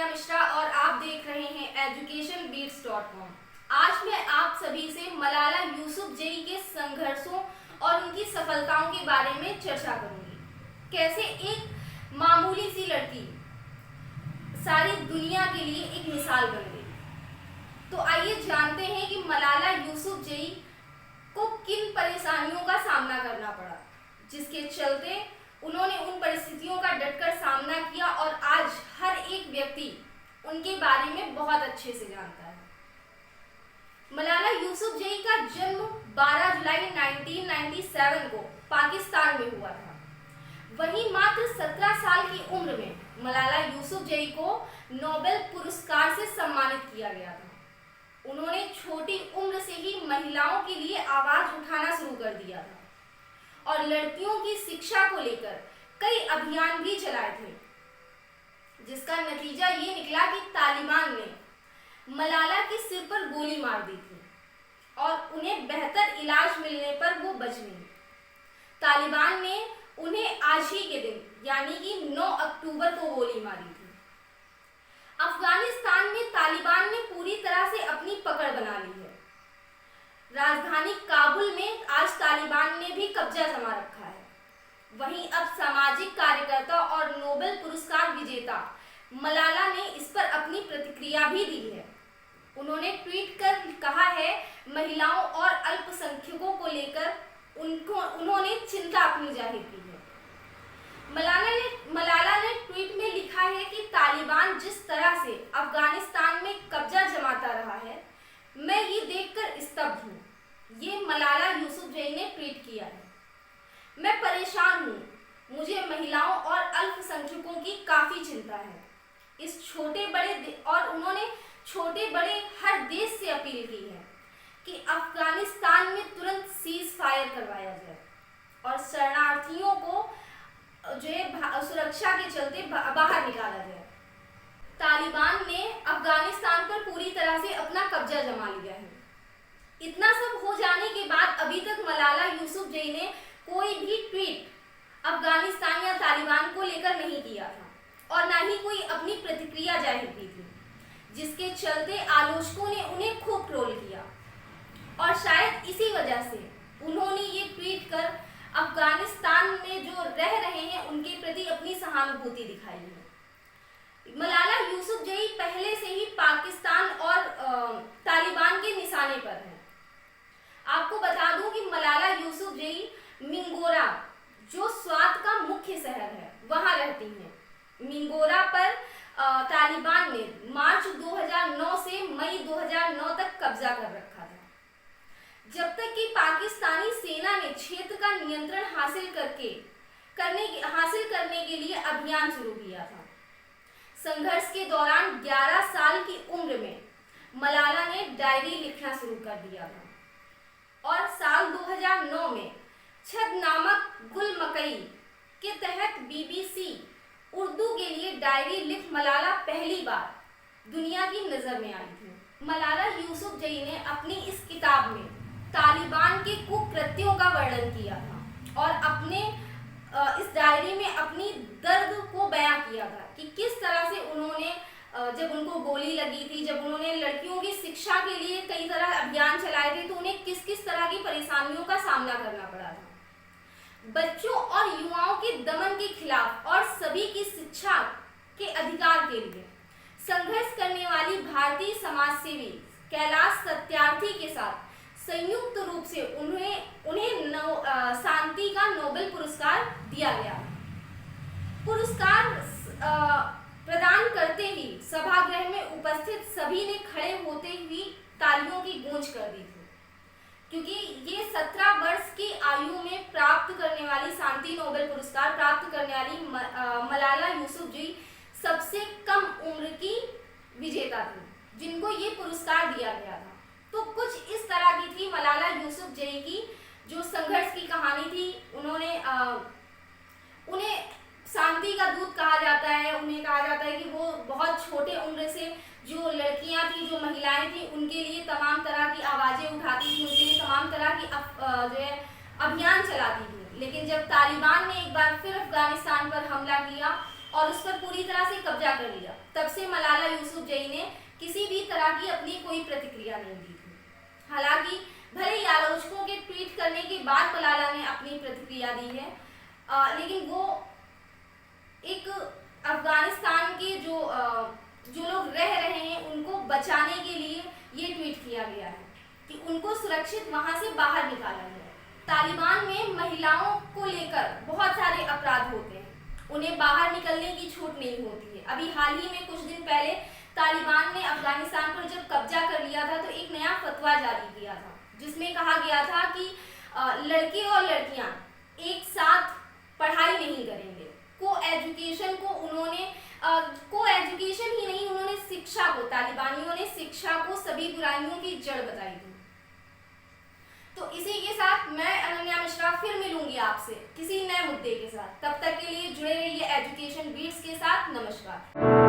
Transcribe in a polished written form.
तानिया मिश्रा और आप देख रहे हैं educationbeats.com। आज मैं आप सभी से मलाला यूसुफजई के संघर्षों और उनकी सफलताओं के बारे में चर्चा करूंगी। कैसे एक मामूली सी लड़की सारी दुनिया के लिए एक मिसाल बन गई। तो आइए जानते हैं कि मलाला यूसुफजई को किन परेशानियों का सामना करना पड़ा, जिसके चलते उन्होंने उन परिस्थितियों का डटकर सामना किया और आज हर एक व्यक्ति उनके बारे में बहुत अच्छे से जानता है। मलाला यूसुफजई का जन्म 12 जुलाई 1997 को पाकिस्तान में हुआ था। वहीं मात्र 17 साल की उम्र में मलाला यूसुफजई को नोबेल पुरस्कार से सम्मानित किया गया था। उन्होंने छोटी उम्र से ही महिलाओं के लिए आवाज उठाना शुरू कर दिया था और लड़कियों की शिक्षा को लेकर कई अभियान भी चलाए थे, जिसका नतीजा ये निकला कि तालिबान ने मलाला के सिर पर गोली मार दी थी और उन्हें बेहतर इलाज मिलने पर वो बच गई। तालिबान ने उन्हें आज ही के दिन यानी कि 9 अक्टूबर को गोली मारी थी। अफगानिस्तान में तालिबान ने पूरी तरह से अपनी पकड़ बना ली है। राजधानी काबुल में आज तालिबान ने भी कब्जा जमा रखा है। वहीं अब सामाजिक कार्यकर्ता और नोबेल पुरस्कार विजेता मलाला ने इस पर अपनी प्रतिक्रिया भी दी है। उन्होंने ट्वीट कर कहा है, महिलाओं और अल्पसंख्यकों को लेकर उन्होंने चिंता अपनी जाहिर की है। मलाला ने ट्वीट में लिखा है कि तालिबान जिस तरह से अफगानिस्तान में कब्जा जमाता रहा है, मैं ये देखकर स्तब्ध हूँ। ये मलाला यूसुफजई ने ट्वीट किया है। मैं परेशान हूँ, मुझे महिलाओं और अल्पसंख्यकों की काफी चिंता है। इस उन्होंने छोटे बड़े हर देश से अपील की है कि अफगानिस्तान में तुरंत सीज फायर करवाया जाए और शरणार्थियों को सुरक्षा के चलते बाहर निकाला जाए। तालिबान ने अफगानिस्तान पर पूरी तरह से अपना कब्जा जमा लिया है। इतना सब हो जाने के बाद अभी तक मलाला यूसुफजई ने कोई भी ट्वीट अफगानिस्तान या तालिबान को लेकर नहीं किया था और ना ही कोई अपनी प्रतिक्रिया जाहिर की थी, जिसके चलते आलोचकों ने उन्हें खूब ट्रोल किया और शायद इसी वजह से उन्होंने ये ट्वीट कर अफगानिस्तान में जो रह रहे हैं उनके प्रति अपनी सहानुभूति दिखाई है। मलाला यूसुफजई पहले से ही पाकिस्तान और तालिबान के निशाने पर है। आपको बता दूं कि मलाला यूसुफजई मिंगोरा, जो स्वात का मुख्य शहर है, वहां रहती हैं। मिंगोरा पर तालिबान ने मार्च 2009 से मई 2009 तक कब्जा कर रखा था, जब तक कि पाकिस्तानी सेना ने क्षेत्र का नियंत्रण हासिल करने के लिए अभियान शुरू किया था। संघर्ष के दौरान 11 साल की उम्र में मलाला ने डायरी लिखना शुरू कर दिया था और साल 2009 में छद नामक गुल मकई के तहत BBC उर्दू के लिए डायरी लिख मलाला पहली बार दुनिया की नजर में आई थी। मलाला यूसुफजई ने अपनी इस किताब में तालिबान के कुकृत्यों का वर्णन किया था और अपने इस डायरी में अपनी दर्द को बयां किया था कि किस तरह से उन्होंने जब उनको गोली लगी थी, जब उन्होंने लड़कियों की शिक्षा के लिए कई तरह अभियान चलाए थे, तो उन्हें किस किस तरह की परेशानियों का सामना करना पड़ा था। बच्चों और युवाओं के दमन के खिलाफ और सभी की शिक्षा के अधिकार के लिए संघर्ष करने वाली भारतीय समाजसेवी कैलाश सत्यार्थी के साथ संयुक्त रूप से उन्हें शांति का नोबेल पुरस्कार दिया गया। पुरस्कार प्रदान करते ही सभागृह में उपस्थित सभी ने खड़े होते ही तालियों की गूंज कर दी थी, क्योंकि ये 17 वर्ष की आयु में प्राप्त करने वाली शांति नोबेल पुरस्कार प्राप्त करने वाली मलाला यूसुफजई सबसे कम उम्र की विजेता थी, जिनको ये पुरस्कार दिया गया था। तो कुछ इस तरह की थी मलाला यूसुफजई की जो संघर्ष की कहानी थी। उन्हें शांति का दूत कहा जाता है। उन्हें कहा जाता है कि वो बहुत छोटे उम्र से जो लड़कियां थी, जो महिलाएं थी, उनके लिए तमाम तरह की आवाजें उठाती थी, उनके लिए तमाम तरह की अभियान चलाती थी। लेकिन जब तालिबान ने एक बार फिर अफगानिस्तान पर हमला किया और उस पर पूरी तरह से कब्जा कर लिया। तब से मलाला यूसुफजई ने किसी भी तरह की अपनी कोई प्रतिक्रिया नहीं दी थी। हालांकि भले ही आलोचकों के ट्वीट करने के बाद मलाला ने अपनी प्रतिक्रिया दी है, लेकिन वो एक अफगानिस्तान के जो लोग रह रहे हैं उनको बचाने के लिए ये ट्वीट किया गया है कि उनको सुरक्षित वहां से बाहर निकाला गया। तालिबान में महिलाओं को लेकर बहुत सारे अपराध होते हैं, उन्हें बाहर निकलने की छूट नहीं होती है। अभी हाल ही में कुछ दिन पहले तालिबान ने अफगानिस्तान पर जब कब्जा कर लिया था तो एक नया फतवा जारी किया था जिसमें कहा गया था कि लड़के और लड़कियां एक साथ पढ़ाई नहीं करेंगे। को एजुकेशन को उन्होंने को एजुकेशन ही नहीं, उन्होंने शिक्षा को, तालिबानियों ने शिक्षा को सभी बुराइयों की जड़ बताई थी। तो इसी के साथ मैं अनन्या मिश्रा फिर मिलूंगी आपसे किसी नए मुद्दे के साथ। तब तक के लिए जुड़े रहिए एजुकेशन बीट्स के साथ। नमस्कार।